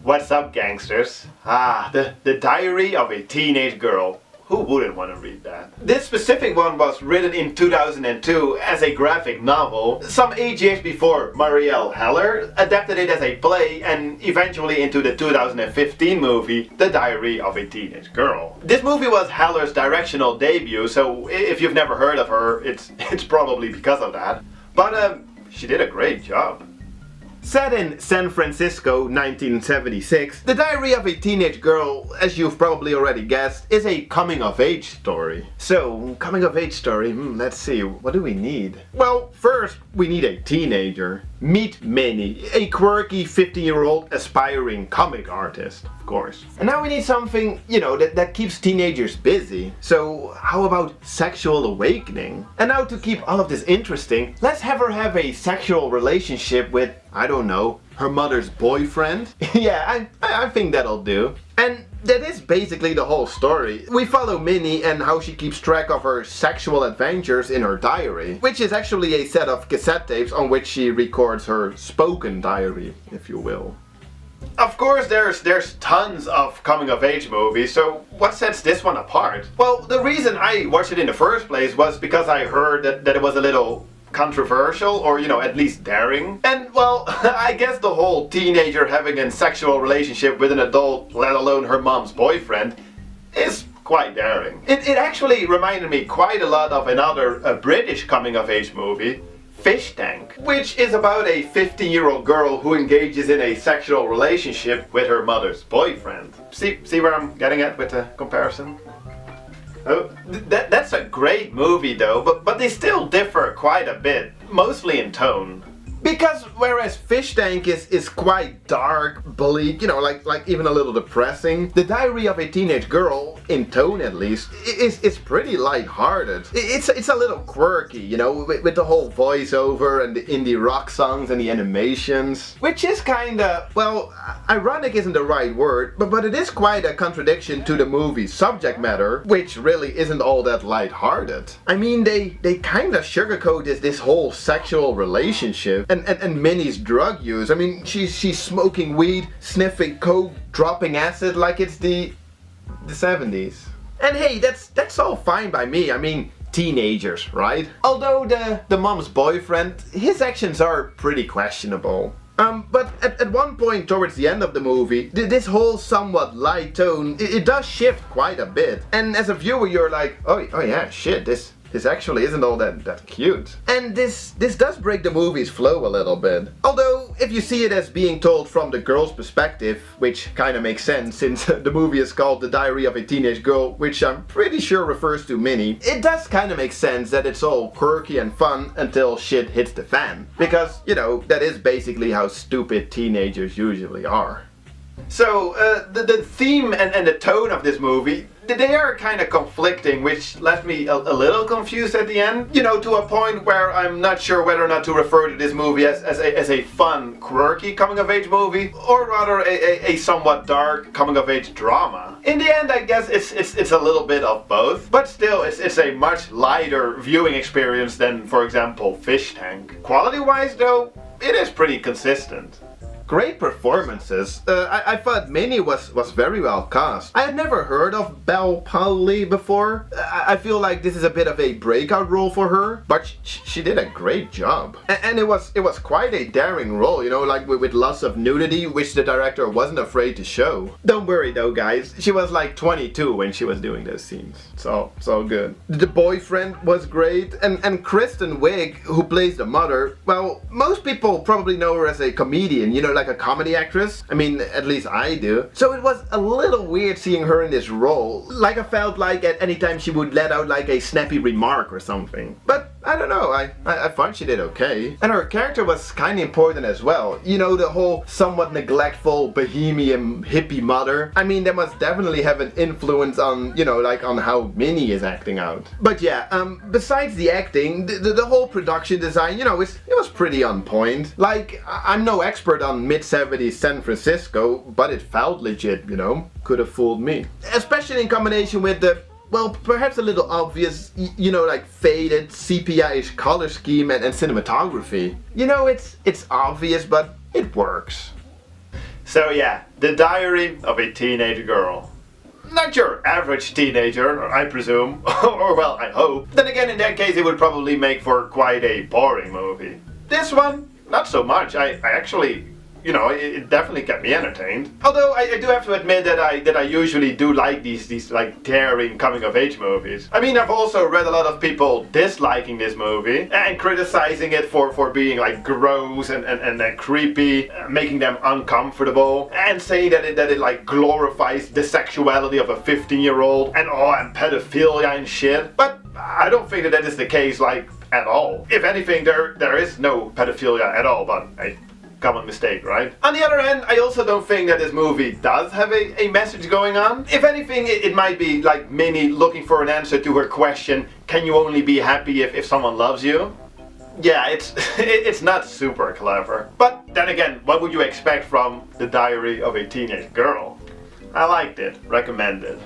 What's up, gangsters? The Diary of a Teenage Girl. Who wouldn't want to read that? This specific one was written in 2002 as a graphic novel. Some 8 years before Marielle Heller adapted it as a play and eventually into the 2015 movie The Diary of a Teenage Girl. This movie was Heller's directional debut, so if you've never heard of her, it's probably because of that. But she did a great job. Set in San Francisco, 1976, The Diary of a Teenage Girl, as you've probably already guessed, is a coming-of-age story. So, coming-of-age story, let's see, what do we need? Well, first, we need a teenager. Meet Minnie, a quirky 15-year-old aspiring comic artist, of course. And now we need something, that keeps teenagers busy. So, how about sexual awakening? And now to keep all of this interesting, let's have her have a sexual relationship with, I don't know, her mother's boyfriend? Yeah, I think that'll do. And that is basically the whole story. We follow Minnie and how she keeps track of her sexual adventures in her diary, which is actually a set of cassette tapes on which she records her spoken diary, if you will. Of course, there's tons of coming-of-age movies, so what sets this one apart? Well, the reason I watched it in the first place was because I heard that it was a little controversial, or at least daring. And well, I guess the whole teenager having a sexual relationship with an adult, let alone her mom's boyfriend, is quite daring. It actually reminded me quite a lot of another British coming-of-age movie, Fish Tank, which is about a 15-year-old girl who engages in a sexual relationship with her mother's boyfriend. See where I'm getting at with the comparison? Oh, that's a great movie though, but they still differ quite a bit, mostly in tone. Because whereas Fish Tank is quite dark, bleak, like even a little depressing, The Diary of a Teenage Girl, in tone at least, is pretty lighthearted. It's a little quirky, with the whole voiceover and the indie rock songs and the animations. Which is kinda, well, ironic isn't the right word, but it is quite a contradiction to the movie's subject matter, which really isn't all that lighthearted. I mean, they kinda sugarcoat this whole sexual relationship. And Minnie's drug use. I mean, she's smoking weed, sniffing coke, dropping acid like it's the 70s. And hey, that's all fine by me. I mean, teenagers, right? Although the mom's boyfriend, his actions are pretty questionable. But at one point towards the end of the movie, this whole somewhat light tone, it does shift quite a bit. And as a viewer, you're like, oh yeah, shit, this actually isn't all that cute. And this does break the movie's flow a little bit. Although, if you see it as being told from the girl's perspective, which kinda makes sense since the movie is called The Diary of a Teenage Girl, which I'm pretty sure refers to Minnie, it does kinda make sense that it's all quirky and fun until shit hits the fan. Because, that is basically how stupid teenagers usually are. So, the theme and the tone of this movie, they are kind of conflicting, which left me a little confused at the end. To a point where I'm not sure whether or not to refer to this movie as a fun, quirky coming-of-age movie, or rather a somewhat dark coming-of-age drama. In the end, I guess it's a little bit of both, but still, it's a much lighter viewing experience than, for example, Fish Tank. Quality-wise, though, it is pretty consistent. Great performances. I thought Minnie was very well cast. I had never heard of Bel Powley before. I feel like this is a bit of a breakout role for her, but she did a great job. And it was quite a daring role, like with lots of nudity, which the director wasn't afraid to show. Don't worry though, guys. She was like 22 when she was doing those scenes. So good. The boyfriend was great, and Kristen Wiig, who plays the mother, well, most people probably know her as a comedian, like a comedy actress. I mean, at least I do. So it was a little weird seeing her in this role. Like I felt like at any time she would let out like a snappy remark or something. But I don't know, I thought she did okay. And her character was kind of important as well. The whole somewhat neglectful bohemian hippie mother. I mean, that must definitely have an influence on, on how Minnie is acting out. But yeah, besides the acting, the whole production design, it was pretty on point. Like, I'm no expert on mid-70s San Francisco, but it felt legit, Could have fooled me. Especially in combination with the, well, perhaps a little obvious, like faded sepia-ish color scheme and cinematography. It's obvious, but it works. So yeah, The Diary of a Teenage Girl. Not your average teenager, I presume. Or well, I hope. Then again, in that case it would probably make for quite a boring movie. This one, not so much. I actually, you know, it definitely kept me entertained. Although I do have to admit that I usually do like these like daring coming of age movies. I mean, I've also read a lot of people disliking this movie and criticizing it for being like gross and creepy, making them uncomfortable, and saying that it like glorifies the sexuality of a 15-year-old and pedophilia and shit. But I don't think that is the case, like, at all. If anything, there is no pedophilia at all, but common mistake, right? On the other hand, I also don't think that this movie does have a message going on. If anything, it might be like Minnie looking for an answer to her question, can you only be happy if someone loves you? Yeah, it's not super clever. But then again, what would you expect from The Diary of a Teenage Girl? I liked it. Recommended.